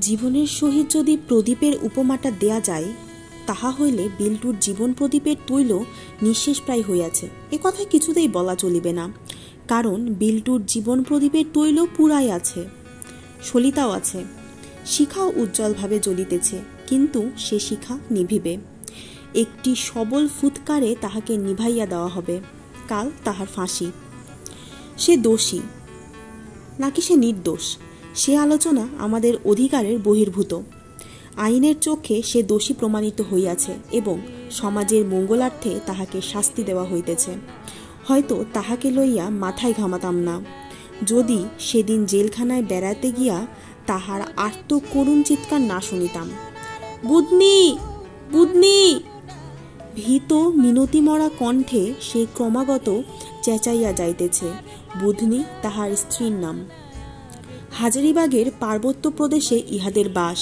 জীবনের সহিত যদি প্রদীপের উপমাটা দেয়া যায়, তাহা হইলে বিল্টুর জীবন প্রদীপের তৈল নিঃশেষ প্রায় হইয়াছে। এ কথা কিছুতেই বলা চলিবে না, কারণ বিল্টুর জীবন প্রদীপের তৈল পুরাই আছে, সলিতাও আছে। শিখাও উজ্জ্বলভাবে জ্বলিতেছে, কিন্তু সে শিখা নিভিবে। একটি সবল ফুৎকারে তাহাকে নিভাইয়া দেওয়া হবে। কাল তাহার ফাঁসি। সে দোষী নাকি সে নির্দোষ, সে আলোচনা আমাদের অধিকারের বহির্ভূত। আইনের চোখে সে দোষী প্রমাণিত হইয়াছে এবং সমাজের মঙ্গলার্থে তাহাকে শাস্তি দেওয়া হইতেছে। হয়তো তাহাকে লইয়া মাথায় ঘামাতাম না, যদি সেদিন জেলখানায় বেড়াতে গিয়া তাহার আর্ত করুণ চিৎকার না শুনিতাম। বুদনি, বুদনি! ভীত মিনতিমরা কণ্ঠে সে ক্রমাগত চেঁচাইয়া যাইতেছে। বুধনি তাহার স্ত্রীর নাম। হাজারিবাগের পার্বত্য প্রদেশে ইহাদের বাস।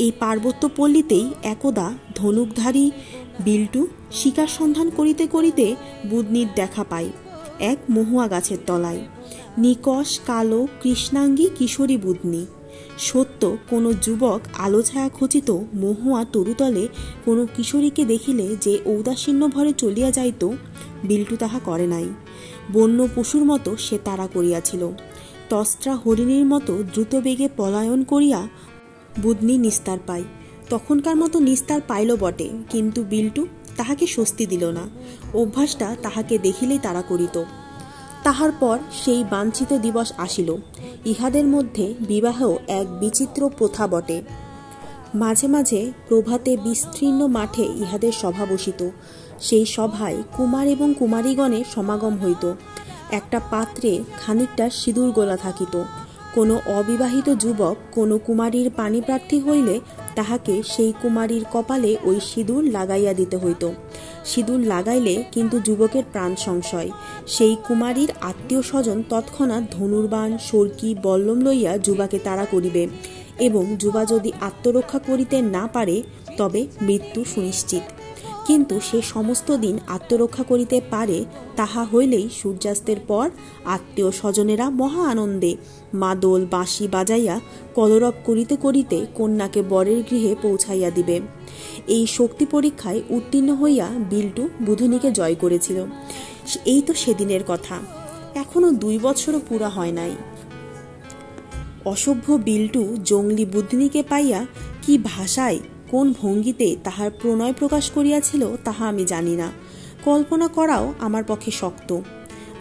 এই পার্বত্য পল্লীতেই একদা ধনুকধারী বিল্টু শিকার সন্ধান করিতে করিতে বুদনির দেখা পায় এক মহুয়া গাছের তলায়। নিকষ কালো কৃষ্ণাঙ্গী কিশোরী বুদনি। সত্য কোনো যুবক আলোছায়া খচিত মহুয়া তরুতলে কোনো কিশোরীকে দেখিলে যে ঔদাসীন্য ভরে চলিয়া যাইত, বিল্টু তাহা করে নাই। বন্য পশুর মতো সে তাড়া করিয়াছিল। তস্ত্রা হরিণীর মতো দ্রুত বেগে পলায়ন করিয়া বুদনি নিস্তার পায়। তখনকার মতো নিস্তার পাইল বটে, কিন্তু বিল্টু তাহাকে স্বস্তি দিল না। অভ্যাসটা তাহাকে দেখিলেই তাড়া করিত। তাহার পর সেই বাঞ্ছিত দিবস আসিল। ইহাদের মধ্যে বিবাহ এক বিচিত্র প্রথা বটে। মাঝে মাঝে প্রভাতে বিস্তীর্ণ মাঠে ইহাদের সভা বসিত। সেই সভায় কুমার এবং কুমারীগণের সমাগম হইত। একটা পাত্রে খানিকটা সিঁদুর গোলা থাকিত। কোনো অবিবাহিত যুবক কোনো কুমারীর পাণিপ্রার্থী হইলে তাহাকে সেই কুমারীর কপালে ওই সিঁদুর লাগাইয়া দিতে হইত। সিঁদুর লাগাইলে কিন্তু যুবকের প্রাণ সংশয়। সেই কুমারীর আত্মীয় স্বজন তৎক্ষণাৎ ধনুর্বাণ, সর্কি, বল্লম লইয়া যুবাকে তাড়া করিবে এবং যুবা যদি আত্মরক্ষা করিতে না পারে তবে মৃত্যু সুনিশ্চিত। কিন্তু সে সমস্ত দিন আত্মরক্ষা করিতে পারে, তাহা হইলেই সূর্যাস্তের পর আত্মীয় স্বজনেরা মহা আনন্দে মাদল বাঁশি বাজাইয়া কলরব করিতে করিতে কন্যাকে বরের গৃহে পৌঁছাইয়া দিবে। এই শক্তি পরীক্ষায় উত্তীর্ণ হইয়া বিল্টু বুধনিকে জয় করেছিল। এই তো সেদিনের কথা, এখনো 2 বছরও পুরা হয় নাই। অসভ্য বিল্টু জঙ্গলি বুধনিকে পাইয়া কি ভাষায়, কোন ভঙ্গিতে তাহার প্রণয় প্রকাশ করিয়াছিল তাহা আমি জানি না। কল্পনা করাও আমার পক্ষে শক্ত।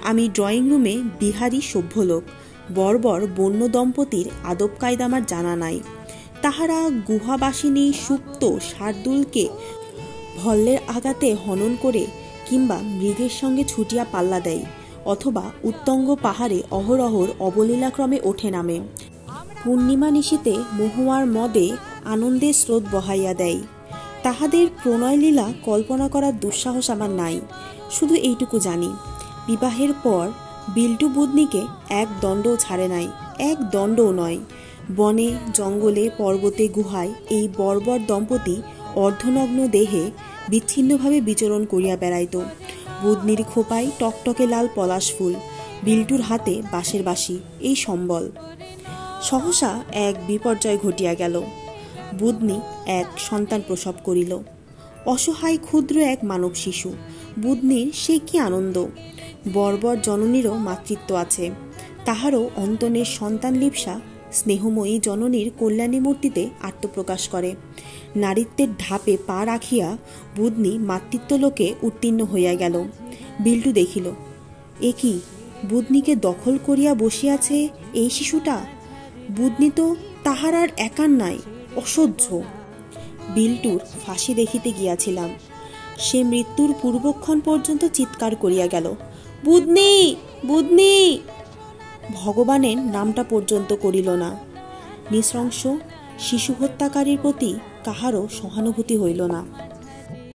আমি ড্রয়িং রুমে বিহারী সভ্য লোক। বর্বর বন্য দম্পতির আদব কায়দা আমার জানা নাই। তাহারা গুহাবাসিনী সুপ্ত শার্দুলকে ভল্লের আঘাতে হনন করে কিংবা মৃগের সঙ্গে ছুটিয়া পাল্লা দেয়, অথবা উত্তঙ্গ পাহাড়ে অহরহর অবলীলাক্রমে ওঠে নামে। পূর্ণিমা নিশীতে মহুয়ার মদে আনন্দের স্রোত বহাইয়া দেয়। তাহাদের প্রণয়লীলা কল্পনা করার দুঃসাহস আমার নাই। শুধু এইটুকু জানি, বিবাহের পর বিল্টু বুদনিকে এক দণ্ডও ছাড়ে নাই। এক দণ্ডও নয়। বনে জঙ্গলে পর্বতে গুহায় এই বর্বর দম্পতি অর্ধনগ্ন দেহে বিচ্ছিন্নভাবে বিচরণ করিয়া বেড়াইত। বুদনির খোপায় টকটকে লাল পলাশ ফুল, বিল্টুর হাতে বাঁশের বাঁশি, এই সম্বল। সহসা এক বিপর্যয় ঘটিয়া গেল। বুদনি এক সন্তান প্রসব করিল। অসহায় ক্ষুদ্র এক মানব শিশু। বুদনির সে কি আনন্দ! বর্বর জননীরও মাতৃত্ব আছে। তাহারও অন্তনের সন্তান লিপ্সা স্নেহময়ী জননীর কল্যাণী মূর্তিতে আত্মপ্রকাশ করে। নারীত্বের ধাপে পা রাখিয়া বুদনি মাতৃত্বলোকে উত্তীর্ণ হইয়া গেল। বিল্টু দেখিল, এ কি, বুদনিকে দখল করিয়া বসিয়াছে এই শিশুটা। বুদনি তো তাহার আর একার নাই, অসহ্য। বিল্টুর ফাঁসি দেখিতে গিয়াছিলাম। সে মৃত্যুর পূর্বক্ষণ পর্যন্ত চিৎকার করিয়া গেল, বুদনি, বুদনি! ভগবানের নামটা পর্যন্ত করিল না। নৃশংস শিশু হত্যাকারীর প্রতি কাহারও সহানুভূতি হইল না।